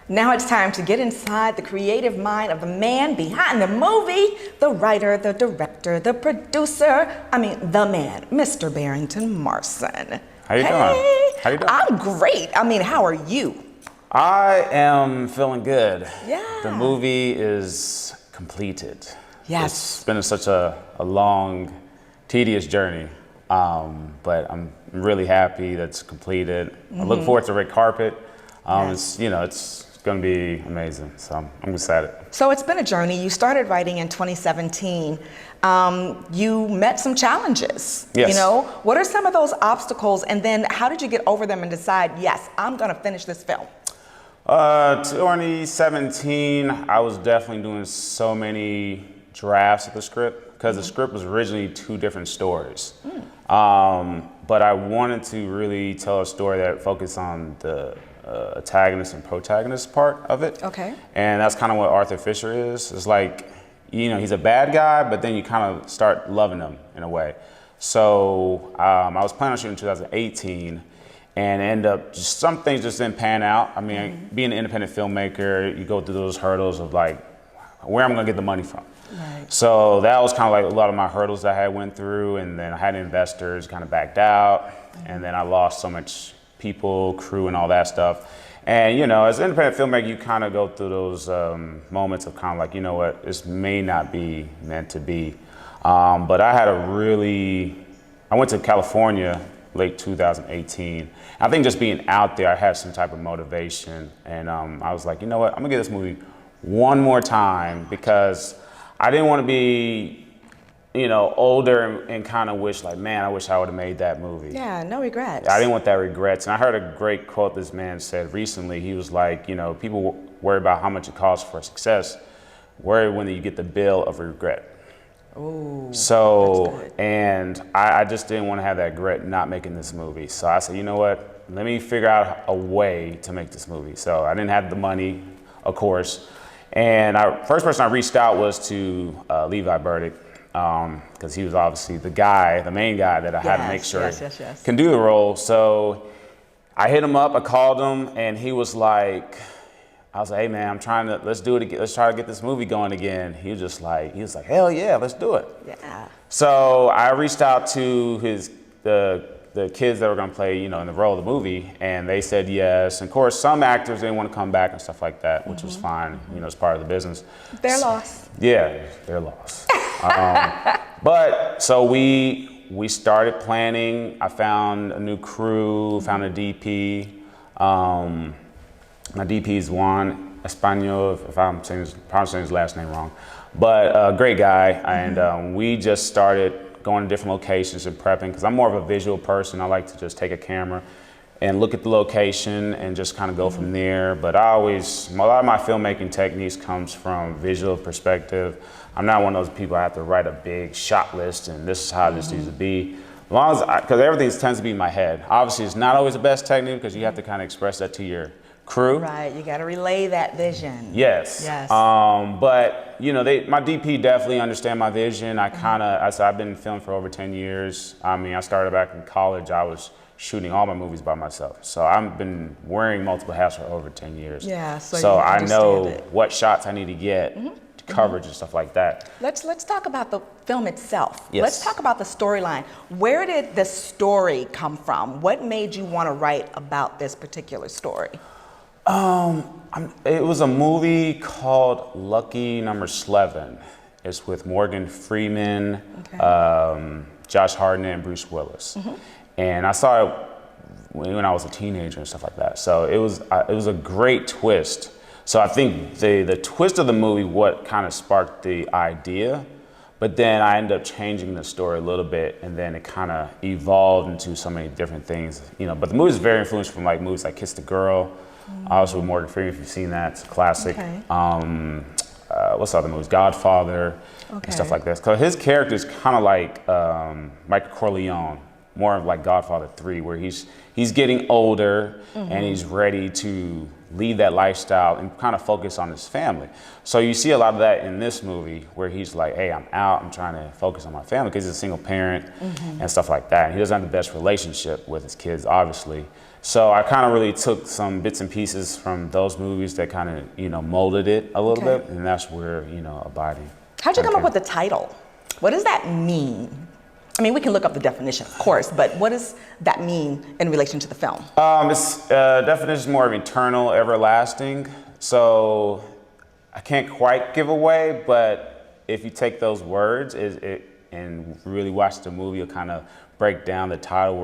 Now it's time to get inside the creative mind of the man behind the movie, the writer, the director, the producer, the man, Mr. Barrington Marson. How you doing? How you doing? I'm great. How are you? I am feeling good. Yeah. The movie is completed. Yes. It's been such a long, tedious journey, but I'm really happy that's completed. I look forward to red carpet. Yes. It's going to be amazing, so I'm excited. So it's been a journey. You started writing in 2017. You met some challenges. Yes. What are some of those obstacles, and then how did you get over them and decide, yes, I'm going to finish this film? 2017, I was definitely doing so many drafts of the script because the script was originally 2 different stories. But I wanted to really tell a story that focused on the antagonist and protagonist part of it. Okay. And that's kind of what Arthur Fisher is. It's like, he's a bad guy, but then you kind of start loving him in a way. So I was planning on shooting in 2018 and end up, some things just didn't pan out. Being an independent filmmaker, you go through those hurdles of like, where am I gonna get the money from? Right. So that was kind of like a lot of my hurdles that I had went through, and then I had investors kind of backed out, and then I lost so much people, crew, and all that stuff. And as an independent filmmaker, you kind of go through those moments of kind of like, this may not be meant to be. But I went to California late 2018. I think just being out there, I had some type of motivation, and I was like, I'm gonna give this movie one more time because I didn't want to be older and kind of wish like, man, I wish I would have made that movie. Yeah, no regrets. I didn't want that regrets. And I heard a great quote this man said recently. He was like, people worry about how much it costs for success. Worry when you get the bill of regret. Ooh, so, and I just didn't want to have that regret not making this movie. So I said, you know what? Let me figure out a way to make this movie. So I didn't have the money, of course. And first person I reached out was to Levi Burdick. Because he was obviously the main guy that I had to make sure can do the role. So I hit him up, I called him, and he was like, I was like, hey man, let's do it again. Let's try to get this movie going again. He was like, hell yeah, let's do it. Yeah. So I reached out to the kids that were gonna play, in the role of the movie, and they said yes. And of course, some actors didn't want to come back and stuff like that, which was fine, it's part of the business. Their loss. Yeah, their loss. But so we started planning. I found a new crew, found a DP. My DP is Juan Espanol, if I'm pronouncing his last name wrong, but a great guy. And we just started going to different locations and prepping, because I'm more of a visual person. I like to just take a camera and look at the location and just kind of go from there. But a lot of my filmmaking techniques comes from visual perspective. I'm not one of those people I have to write a big shot list and this is how this needs to be. As long as, because everything tends to be in my head. Obviously, it's not always the best technique because you have to kind of express that to your crew. Right, you got to relay that vision. Yes. Yes. But my DP definitely understand my vision. I've been filming for over 10 years. I started back in college. I was shooting all my movies by myself. So I've been wearing multiple hats for over 10 years. Yeah, so I know what shots I need to get, coverage and stuff like that. Let's talk about the film itself. Yes. Let's talk about the storyline. Where did the story come from? What made you want to write about this particular story? It was a movie called Lucky Number 11. It's with Morgan Freeman, Josh Hartnett, and Bruce Willis. And I saw it when I was a teenager and stuff like that. So it was a great twist. So I think the twist of the movie, what kind of sparked the idea, but then I ended up changing the story a little bit, and then it kind of evolved into so many different things. But the movie is very influenced from like movies like Kiss the Girl, also with Morgan Freeman, if you've seen that, it's a classic. Okay. What's the other movies? Godfather, and stuff like that. Because his character is kind of like Michael Corleone, more of like Godfather 3, where he's getting older and he's ready to leave that lifestyle and kind of focus on his family. So you see a lot of that in this movie where he's like, hey, I'm out, I'm trying to focus on my family, because he's a single parent and stuff like that. And he doesn't have the best relationship with his kids, obviously. So I kind of really took some bits and pieces from those movies that kind of, molded it a little bit, and that's where, Abiding. How'd you come up with the title? What does that mean? I mean, we can look up the definition, of course, but what does that mean in relation to the film? It's definition is more of eternal, everlasting. So I can't quite give away, but if you take those words and really watch the movie, you'll kind of break down the title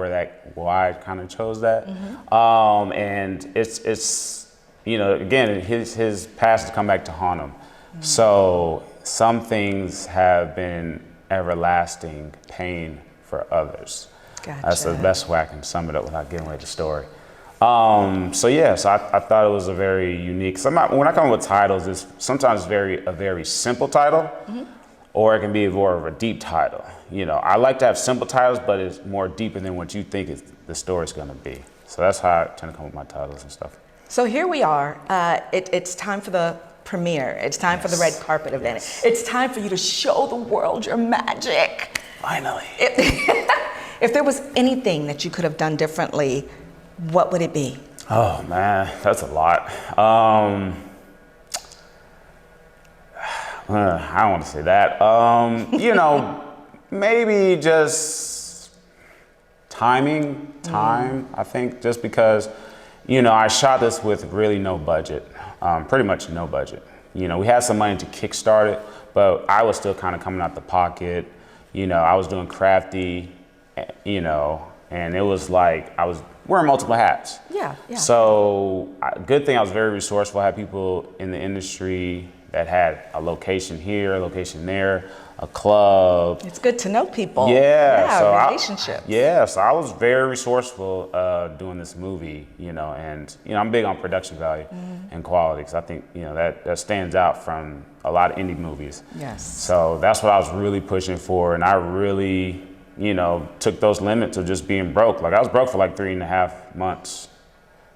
why I kind of chose that. And it's again, his past has come back to haunt him. So some things have been everlasting pain for others. Gotcha. That's the best way I can sum it up without giving away the story. So I thought it was a very unique. When I come up with titles, it's sometimes a very simple title, or it can be more of a deep title. I like to have simple titles, but it's more deeper than what you think the story's going to be. So that's how I tend to come up with my titles and stuff. So here we are. It's time for the premiere. It's time for the red carpet event. It's time for you to show the world your magic. Finally. If there was anything that you could have done differently, what would it be? Oh man, that's a lot. I don't want to say that. Maybe just time. I think just because, I shot this with really no budget, pretty much no budget. We had some money to kickstart it, but I was still kind of coming out the pocket. I was doing crafty, and it was like I was wearing multiple hats. Yeah. So good thing I was very resourceful. I had people in the industry that had a location here, a location there, a club. It's good to know people. Yeah, relationships. So I was very resourceful doing this movie, and I'm big on production value and quality, because I think that stands out from a lot of indie movies. Yes. So that's what I was really pushing for, and I really took those limits of just being broke. Like I was broke for like 3.5 months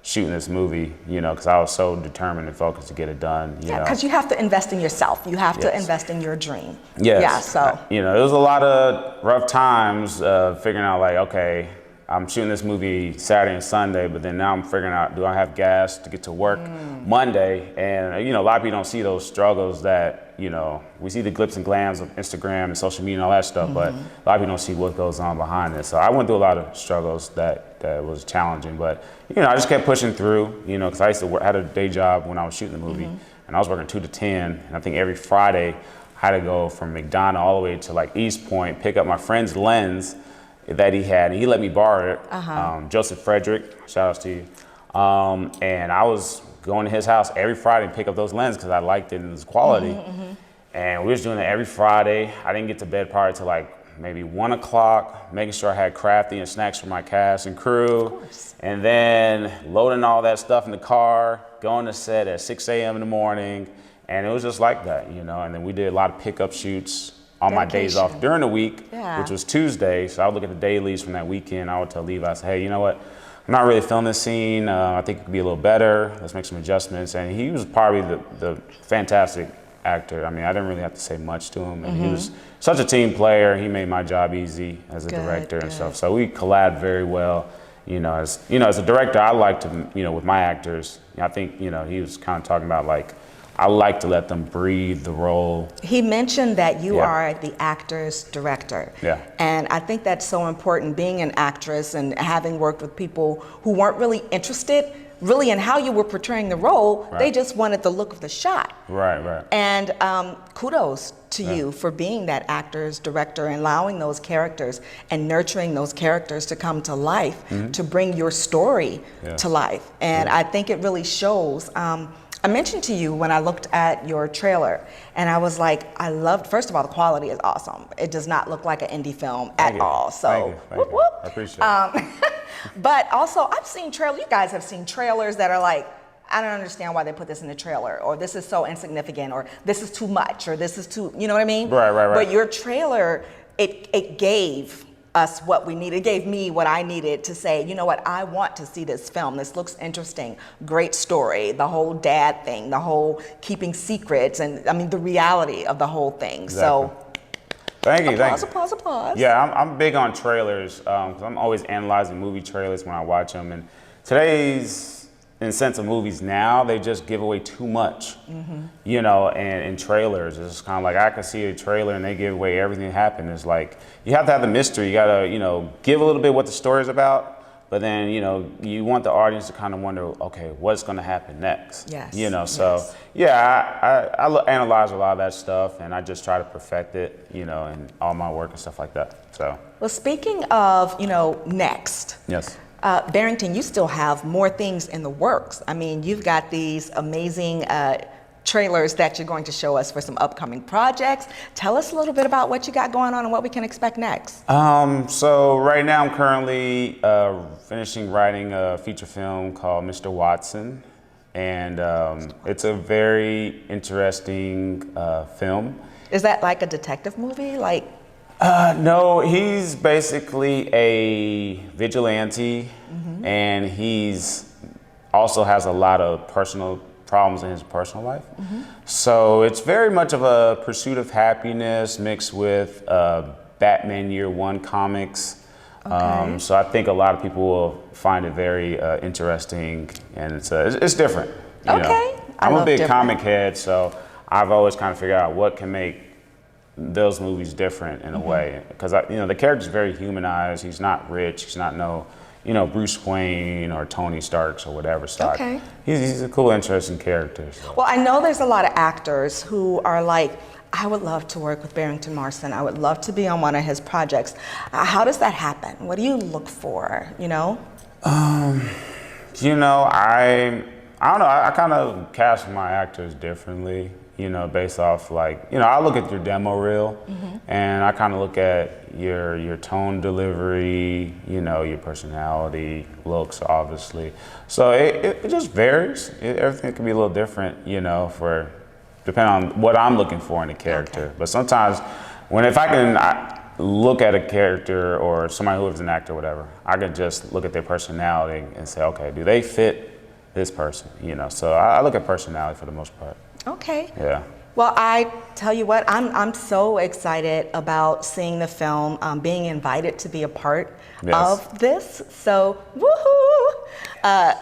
shooting this movie, because I was so determined and focused to get it done. Yeah, because you have to invest in yourself. You have to invest in your dream. Yes. Yeah, so. It was a lot of rough times figuring out like, okay, I'm shooting this movie Saturday and Sunday, but then now I'm figuring out, do I have gas to get to work Monday? And, a lot of people don't see those struggles that, we see the glitz and glams of Instagram and social media and all that stuff, but a lot of people don't see what goes on behind it. So I went through a lot of struggles that was challenging, but, I just kept pushing through, because I used to had a day job when I was shooting the movie, and I was working 2 to 10, and I think every Friday I had to go from McDonough all the way to like East Point, pick up my friend's lens that he had, and he let me borrow it. Joseph Frederick, shout outs to you. And I was going to his house every Friday and pick up those lenses because I liked it and its quality. And we was doing it every Friday. I didn't get to bed prior to like maybe 1 o'clock, making sure I had crafty and snacks for my cast and crew. And then loading all that stuff in the car, going to set at 6 a.m. in the morning. And it was just like that, and then we did a lot of pickup shoots on my days off during the week, which was Tuesday. So I would look at the dailies from that weekend. I would tell Levi, I say, hey, you know what? I'm not really feeling this scene. I think it could be a little better. Let's make some adjustments. And he was probably the fantastic actor. I mean, I didn't really have to say much to him. And he was such a team player. He made my job easy as a director and stuff. So we collabed very well. As a director, I like to, with my actors, I think, he was kind of talking about like, I like to let them breathe the role. He mentioned that you are the actor's director. Yeah. And I think that's so important, being an actress and having worked with people who weren't really interested really in how you were portraying the role. They just wanted the look of the shot. Right. And kudos to you for being that actor's director and allowing those characters and nurturing those characters to come to life, to bring your story to life. And I think it really shows. I mentioned to you when I looked at your trailer, and I was like, first of all, the quality is awesome. It does not look like an indie film at all. So, Thank you. I appreciate it. But also, I've seen trailers, you guys have seen trailers that are like, I don't understand why they put this in the trailer, or this is so insignificant, or this is too much, or this is too, you know what I mean? Right. But your trailer, it gave us what we needed. It gave me what I needed to say, you know what, I want to see this film. This looks interesting. Great story. The whole dad thing, the whole keeping secrets, and I mean the reality of the whole thing. Exactly. So thank you. Applause. Yeah, I'm big on trailers because I'm always analyzing movie trailers when I watch them, and today's, in the sense of movies now, they just give away too much, you know, and in trailers, it's kind of like I can see a trailer and they give away everything that happened. It's like, you have to have the mystery. You gotta, you know, give a little bit what the story's about, but then, you know, you want the audience to kind of wonder, okay, what's gonna happen next? Yes. You know, so yeah, I analyze a lot of that stuff and I just try to perfect it, you know, in all my work and stuff like that, so. Well, speaking of, you know, next. Yes. Barrington, you still have more things in the works. I mean, you've got these amazing trailers that you're going to show us for some upcoming projects. Tell us a little bit about what you got going on and what we can expect next. So right now I'm currently finishing writing a feature film called Mr. Watson. And it's a very interesting film. Is that like a detective movie? No, he's basically a vigilante, and he's also has a lot of personal problems in his personal life. So it's very much of a pursuit of happiness mixed with Batman Year One comics. Okay. So I think a lot of people will find it very interesting, and it's different. You know? I'm a big comic head, so I've always kind of figured out what can make those movies different in a way, because you know, the character's very humanized. He's not rich. He's not you know, Bruce Wayne or Tony Starks or whatever. So he's a cool, interesting character. So. Well, I know there's a lot of actors who are like, I would love to work with Barrington Marson. I would love to be on one of his projects. How does that happen? What do you look for? You know? You know, I don't know. I kind of cast my actors differently. You know, based off like, you know, I look at your demo reel and I kind of look at your tone delivery, you know, your personality, looks, obviously. So it just varies. Everything can be a little different, you know, depending on what I'm looking for in a character. But sometimes if I can look at a character or somebody who is an actor or whatever, I can just look at their personality and say, okay, do they fit this person, you know? So I look at personality for the most part. Okay. Yeah. Well, I tell you what, I'm so excited about seeing the film, being invited to be a part of this. So, woohoo!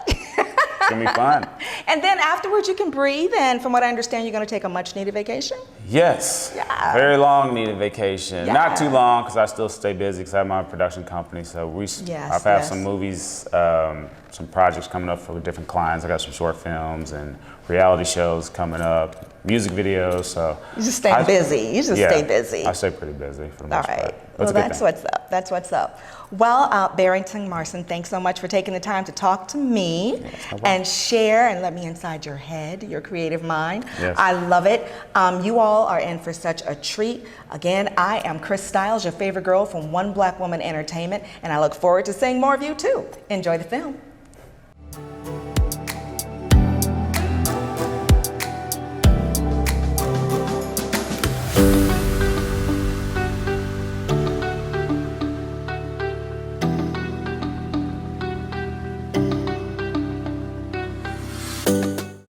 It's gonna be fun. And then afterwards, you can breathe. And from what I understand, you're gonna take a much-needed vacation. Yes. Yeah. Very long needed vacation. Yeah. Not too long, because I still stay busy because I have my production company. So I've had some movies, some projects coming up for different clients. I got some short films and reality shows coming up, music videos. So you just stay busy. You just stay busy. I stay pretty busy for the most part. Well, that's what's up. That's what's up. Well, Barrington Marson, thanks so much for taking the time to talk to me and share and let me inside your head, your creative mind. Yes. I love it. You all are in for such a treat. Again, I am Khrys Styles, your favorite girl from One Black Woman Entertainment, and I look forward to seeing more of you too. Enjoy the film.